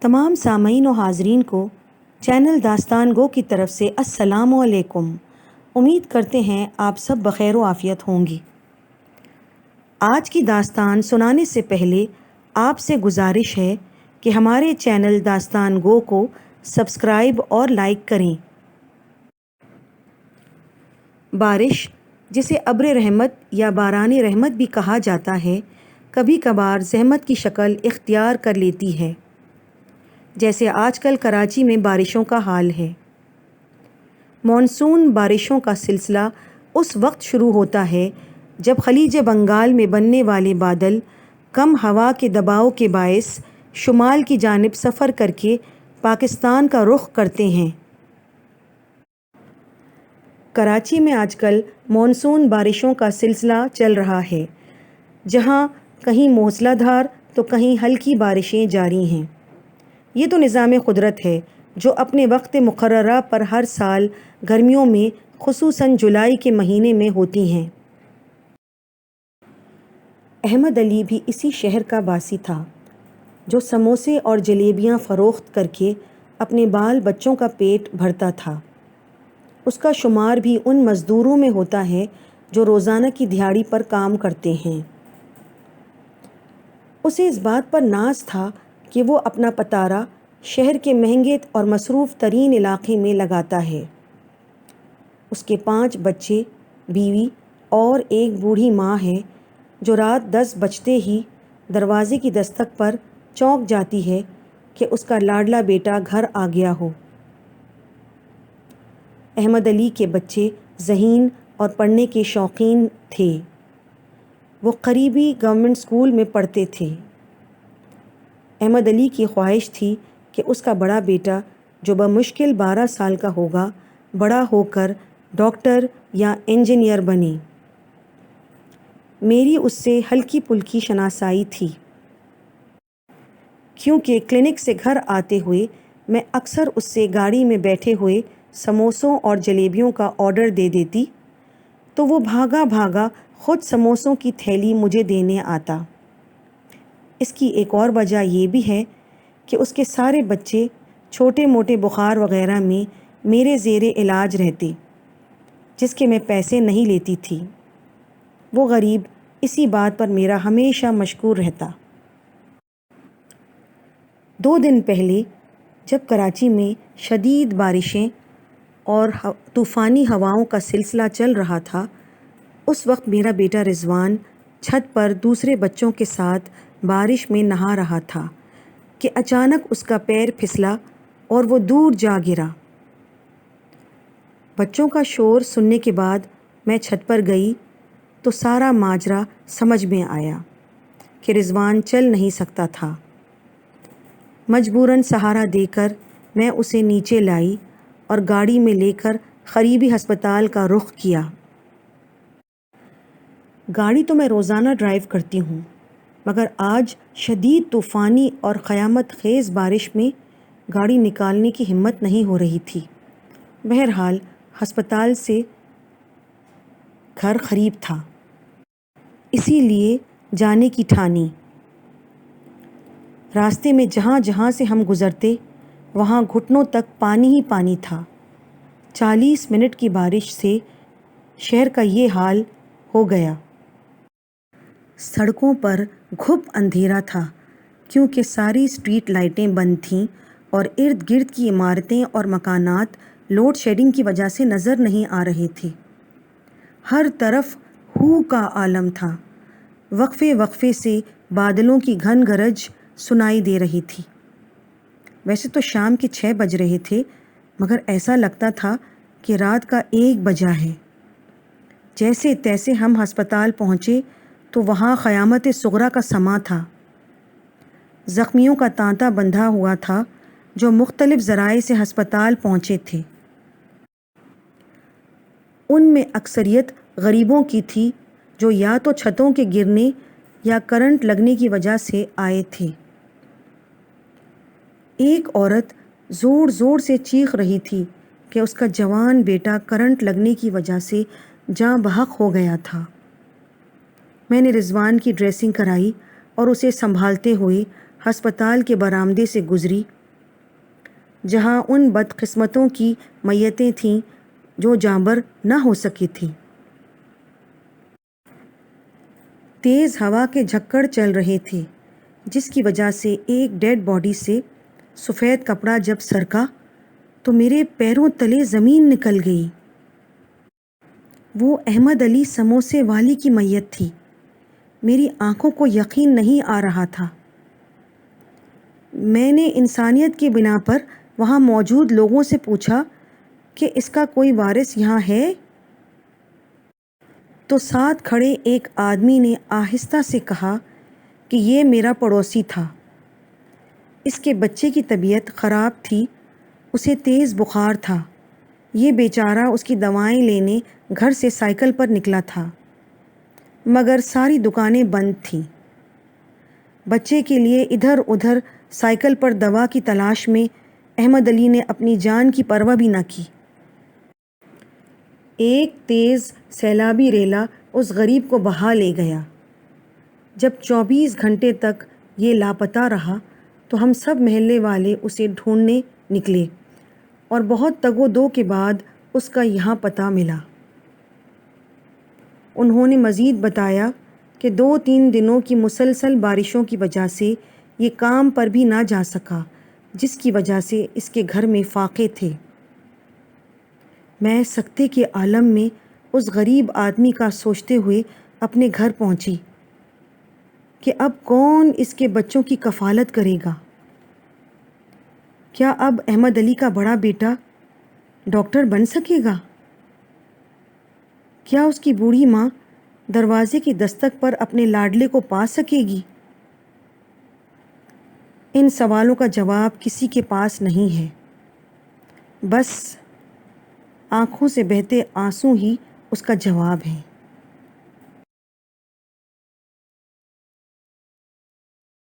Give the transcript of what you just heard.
تمام سامعین و حاضرین کو چینل داستان گو کی طرف سے السلام علیکم۔ امید کرتے ہیں آپ سب بخیر و عافیت ہوں گی۔ آج کی داستان سنانے سے پہلے آپ سے گزارش ہے کہ ہمارے چینل داستان گو کو سبسکرائب اور لائک کریں۔ بارش، جسے ابر رحمت یا باران رحمت بھی کہا جاتا ہے، کبھی کبھار زحمت کی شکل اختیار کر لیتی ہے، جیسے آج کل کراچی میں بارشوں کا حال ہے۔ مانسون بارشوں کا سلسلہ اس وقت شروع ہوتا ہے جب خلیج بنگال میں بننے والے بادل کم ہوا کے دباؤ کے باعث شمال کی جانب سفر کر کے پاکستان کا رخ کرتے ہیں۔ کراچی میں آج کل مانسون بارشوں کا سلسلہ چل رہا ہے، جہاں کہیں موسلا دھار تو کہیں ہلکی بارشیں جاری ہیں۔ یہ تو نظام قدرت ہے جو اپنے وقت مقررہ پر ہر سال گرمیوں میں خصوصاً جولائی کے مہینے میں ہوتی ہیں۔ احمد علی بھی اسی شہر کا باسی تھا جو سموسے اور جلیبیاں فروخت کر کے اپنے بال بچوں کا پیٹ بھرتا تھا۔ اس کا شمار بھی ان مزدوروں میں ہوتا ہے جو روزانہ کی دہاڑی پر کام کرتے ہیں۔ اسے اس بات پر ناز تھا کہ وہ اپنا پتارا شہر کے مہنگے اور مصروف ترین علاقے میں لگاتا ہے۔ اس کے 5 بچے، بیوی اور ایک بوڑھی ماں ہے جو رات 10 بجتے ہی دروازے کی دستک پر چونک جاتی ہے کہ اس کا لاڈلا بیٹا گھر آ گیا ہو۔ احمد علی کے بچے ذہین اور پڑھنے کے شوقین تھے۔ وہ قریبی گورنمنٹ اسکول میں پڑھتے تھے۔ احمد علی کی خواہش تھی کہ اس کا بڑا بیٹا جو بمشکل 12 سال کا ہوگا، بڑا ہو کر ڈاکٹر یا انجینئر بنے۔ میری اس سے ہلکی پھلکی شناسائی تھی، کیونکہ کلینک سے گھر آتے ہوئے میں اکثر اس سے گاڑی میں بیٹھے ہوئے سموسوں اور جلیبیوں کا آرڈر دے دیتی تو وہ بھاگا بھاگا خود سموسوں کی تھیلی مجھے دینے آتا۔ اس کی ایک اور وجہ یہ بھی ہے کہ اس کے سارے بچے چھوٹے موٹے بخار وغیرہ میں میرے زیر علاج رہتے، جس کے میں پیسے نہیں لیتی تھی۔ وہ غریب اسی بات پر میرا ہمیشہ مشکور رہتا۔ 2 دن پہلے جب کراچی میں شدید بارشیں اور طوفانی ہواؤں کا سلسلہ چل رہا تھا، اس وقت میرا بیٹا رضوان چھت پر دوسرے بچوں کے ساتھ بارش میں نہا رہا تھا کہ اچانک اس کا پیر پھسلا اور وہ دور جا گرا۔ بچوں کا شور سننے کے بعد میں چھت پر گئی تو سارا ماجرا سمجھ میں آیا کہ رضوان چل نہیں سکتا تھا۔ مجبوراً سہارا دے کر میں اسے نیچے لائی اور گاڑی میں لے کر قریبی ہسپتال کا رخ کیا۔ گاڑی تو میں روزانہ ڈرائیو کرتی ہوں، مگر آج شدید طوفانی اور قیامت خیز بارش میں گاڑی نکالنے کی ہمت نہیں ہو رہی تھی۔ بہرحال ہسپتال سے گھر قریب تھا، اسی لیے جانے کی ٹھانی۔ راستے میں جہاں جہاں سے ہم گزرتے وہاں گھٹنوں تک پانی ہی پانی تھا۔ 40 منٹ کی بارش سے شہر کا یہ حال ہو گیا۔ سڑکوں پر گھپ اندھیرا تھا کیونکہ ساری اسٹریٹ لائٹیں بند تھیں اور ارد گرد کی عمارتیں اور مکانات لوڈ شیڈنگ کی وجہ سے نظر نہیں آ رہے تھے۔ ہر طرف ہو کا عالم تھا۔ وقفے وقفے سے بادلوں کی گھن گرج سنائی دے رہی تھی۔ ویسے تو شام کے 6 بج رہے تھے، مگر ایسا لگتا تھا کہ رات کا 1 بجا ہے۔ جیسے تیسے ہم ہسپتال پہنچے تو وہاں قیامت صغریٰ کا سماں تھا۔ زخمیوں کا تانتا بندھا ہوا تھا جو مختلف ذرائع سے ہسپتال پہنچے تھے۔ ان میں اکثریت غریبوں کی تھی جو یا تو چھتوں کے گرنے یا کرنٹ لگنے کی وجہ سے آئے تھے۔ ایک عورت زور زور سے چیخ رہی تھی کہ اس کا جوان بیٹا کرنٹ لگنے کی وجہ سے جاں بحق ہو گیا تھا۔ میں نے رضوان کی ڈریسنگ کرائی اور اسے سنبھالتے ہوئے ہسپتال کے برآمدے سے گزری جہاں ان بدقسمتوں کی میتیں تھیں جو جانبر نہ ہو سکی تھیں۔ تیز ہوا کے جھکڑ چل رہے تھے، جس کی وجہ سے ایک ڈیڈ باڈی سے سفید کپڑا جب سرکا تو میرے پیروں تلے زمین نکل گئی۔ وہ احمد علی سموسے والی کی میت تھی۔ میری آنکھوں کو یقین نہیں آ رہا تھا۔ میں نے انسانیت کی بنا پر وہاں موجود لوگوں سے پوچھا کہ اس کا کوئی وارث یہاں ہے؟ تو ساتھ کھڑے ایک آدمی نے آہستہ سے کہا کہ یہ میرا پڑوسی تھا، اس کے بچے کی طبیعت خراب تھی، اسے تیز بخار تھا، یہ بیچارہ اس کی دوائیں لینے گھر سے سائیکل پر نکلا تھا، مگر ساری دکانیں بند تھیں۔ بچے کے لیے ادھر ادھر سائیکل پر دوا کی تلاش میں احمد علی نے اپنی جان کی پرواہ بھی نہ کی۔ ایک تیز سیلابی ریلا اس غریب کو بہا لے گیا۔ جب 24 گھنٹے تک یہ لاپتہ رہا تو ہم سب محلے والے اسے ڈھونڈنے نکلے اور بہت تگ و دو کے بعد اس کا یہاں پتہ ملا۔ انہوں نے مزید بتایا کہ 2-3 دنوں کی مسلسل بارشوں کی وجہ سے یہ کام پر بھی نہ جا سکا، جس کی وجہ سے اس کے گھر میں فاقے تھے۔ میں سکتے کے عالم میں اس غریب آدمی کا سوچتے ہوئے اپنے گھر پہنچی کہ اب کون اس کے بچوں کی کفالت کرے گا؟ کیا اب احمد علی کا بڑا بیٹا ڈاکٹر بن سکے گا؟ کیا اس کی بوڑھی ماں دروازے کی دستک پر اپنے لاڈلے کو پا سکے گی؟ ان سوالوں کا جواب کسی کے پاس نہیں ہے، بس آنکھوں سے بہتے آنسو ہی اس کا جواب ہے۔